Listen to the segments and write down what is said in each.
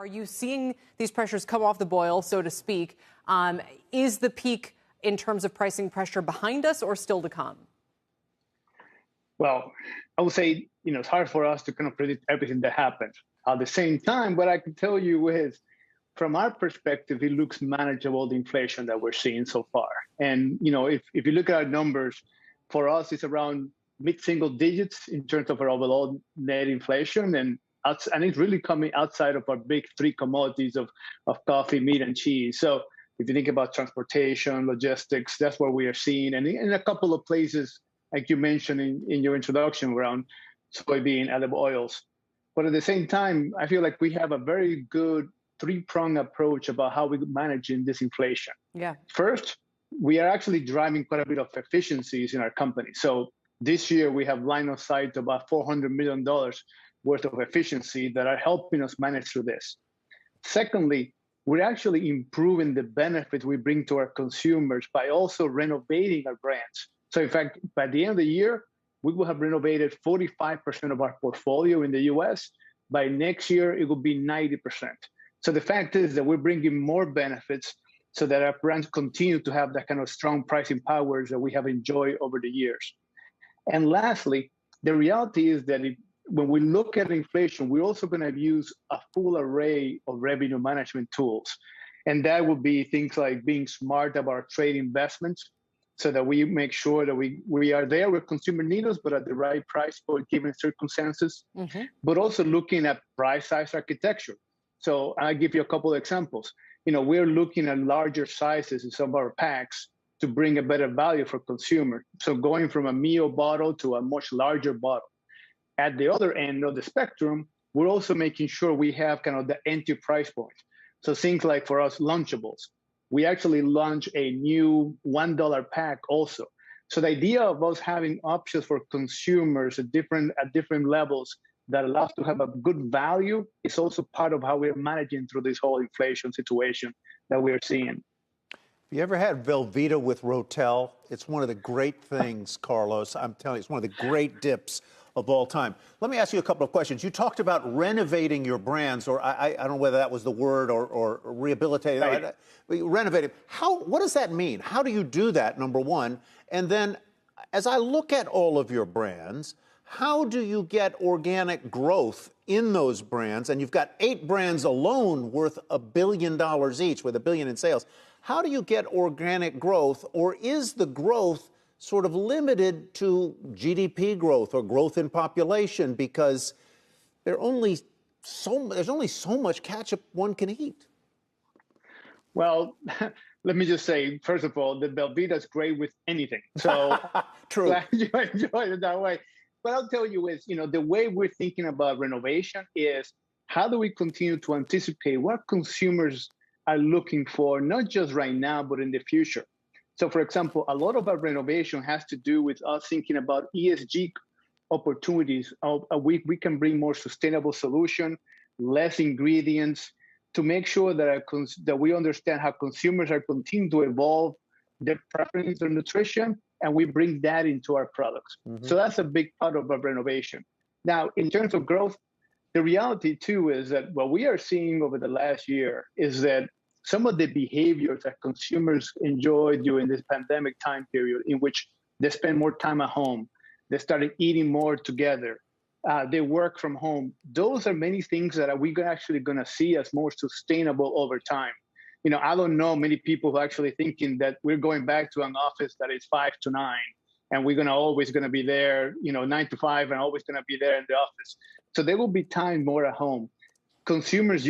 Are you seeing these pressures come off the boil, so to speak? Is the peak in terms of pricing pressure behind us or still to come? Well, I would say, it's hard for us to kind of predict everything that happens. At the same time, what I can tell you is, from our perspective, it looks manageable, the inflation that we're seeing so far. And, if you look at our numbers, for us, it's around mid-single digits in terms of our overall net inflation. And it's really coming outside of our big three commodities of coffee, meat, and cheese. So if you think about transportation, logistics, that's what we are seeing. And in a couple of places, like you mentioned in your introduction, around soybean, edible oils. But at the same time, I feel like we have a very good three-pronged approach about how we're managing this inflation. Yeah. First, we are actually driving quite a bit of efficiencies in our company. So this year, we have line of sight to about $400 million worth of efficiency that are helping us manage through this. Secondly, we're actually improving the benefits we bring to our consumers by also renovating our brands. So in fact, by the end of the year, we will have renovated 45% of our portfolio in the US. By next year, it will be 90%. So the fact is that we're bringing more benefits so that our brands continue to have that kind of strong pricing powers that we have enjoyed over the years. And lastly, the reality is that when we look at inflation, we're also going to use a full array of revenue management tools. And that would be things like being smart about trade investments so that we make sure that we are there where consumer need us, but at the right price for given circumstances, but also looking at price size architecture. So I'll give you a couple of examples. We're looking at larger sizes in some of our packs to bring a better value for consumer. So going from a Mio bottle to a much larger bottle. At the other end of the spectrum, we're also making sure we have kind of the entry price point. So things like for us, Lunchables. We actually launched a new $1 pack also. So the idea of us having options for consumers at different levels that allows to have a good value is also part of how we're managing through this whole inflation situation that we're seeing. Have you ever had Velveeta with Rotel? It's one of the great things, Carlos. I'm telling you, it's one of the great dips of all time. Let me ask you a couple of questions. You talked about renovating your brands, or I don't know whether that was the word, or rehabilitating. Right. Renovating. What does that mean? How do you do that, number one? And then, as I look at all of your brands, how do you get organic growth in those brands? And you've got 8 brands alone worth $1 billion each, with $1 billion in sales. How do you get organic growth, or is the growth sort of limited to GDP growth or growth in population, because there's only so much ketchup one can eat? Well, let me just say, first of all, the Velveeta is great with anything. So True. Glad you enjoy it that way. But I'll tell you is, the way we're thinking about renovation is how do we continue to anticipate what consumers are looking for, not just right now, but in the future. So, for example, a lot of our renovation has to do with us thinking about ESG opportunities. We can bring more sustainable solution, less ingredients, to make sure that we understand how consumers are continuing to evolve their preference for nutrition, and we bring that into our products. So that's a big part of our renovation. Now, in terms of growth, the reality too is that what we are seeing over the last year is that some of the behaviors that consumers enjoyed during this pandemic time period, in which they spend more time at home, they started eating more together, they work from home. Those are many things that we're actually going to see as more sustainable over time. I don't know many people who are actually thinking that we're going back to an office that is 5 to 9, and we're always going to be there, 9 to 5, and always going to be there in the office. So there will be time more at home. Consumers,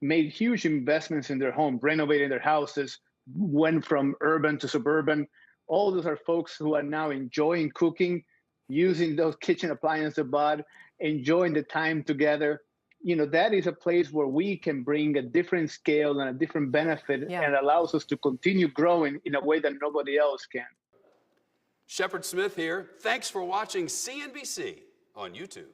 made huge investments in their home, renovating their houses, went from urban to suburban. All those are folks who are now enjoying cooking, using those kitchen appliances they bought, enjoying the time together. That is a place where we can bring a different scale and a different benefit, and allows us to continue growing in a way that nobody else can. Shepard Smith here. Thanks for watching CNBC on YouTube.